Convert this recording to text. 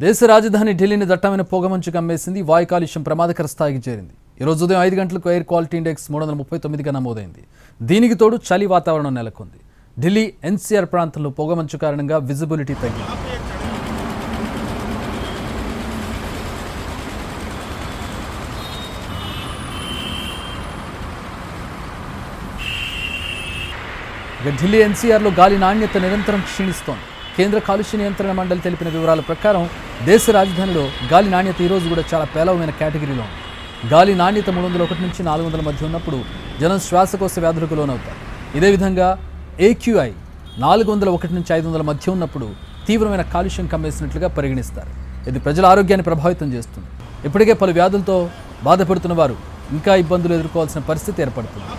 దేశ రాజధాని ఢిల్లీని దట్టమైన పొగమంచు కమ్మేసింది. వాయు కాలుష్యం ప్రమాదకర స్థాయికి చేరింది. ఈ రోజు ఉదయం 5 గంటలకు ఎయిర్ క్వాలిటీ ఇండెక్స్ 339గా నమోదైంది. దీనికి తోడు చలి వాతావరణం నెలకొంది. ఢిల్లీ ఎన్సీఆర్ ప్రాంతంలో పొగమంచు కారణంగా విజిబిలిటీ తగ్గింది. ఢిల్లీ ఎన్సీఆర్లో గాలి నాణ్యత నిరంతరం క్షీణిస్తోంది. కేంద్ర కాలుష్య నియంత్రణ మండలి తెలిపిన వివరాల ప్రకారం దేశ రాజధానిలో గాలి నాణ్యత ఈరోజు కూడా చాలా పేలవమైన కేటగిరీలో ఉంది. గాలి నాణ్యత 301 నుంచి 400 మధ్య ఉన్నప్పుడు జనం శ్వాసకోశ వ్యాధులకు లోనవుతారు. ఇదే విధంగా AQI 401 నుంచి 500 మధ్య ఉన్నప్పుడు తీవ్రమైన కాలుష్యం కమ్మేసినట్లుగా పరిగణిస్తారు. ఇది ప్రజల ఆరోగ్యాన్ని ప్రభావితం చేస్తుంది. ఇప్పటికే పలు వ్యాధులతో బాధపడుతున్న వారు ఇంకా ఇబ్బందులు ఎదుర్కోవాల్సిన పరిస్థితి ఏర్పడుతుంది.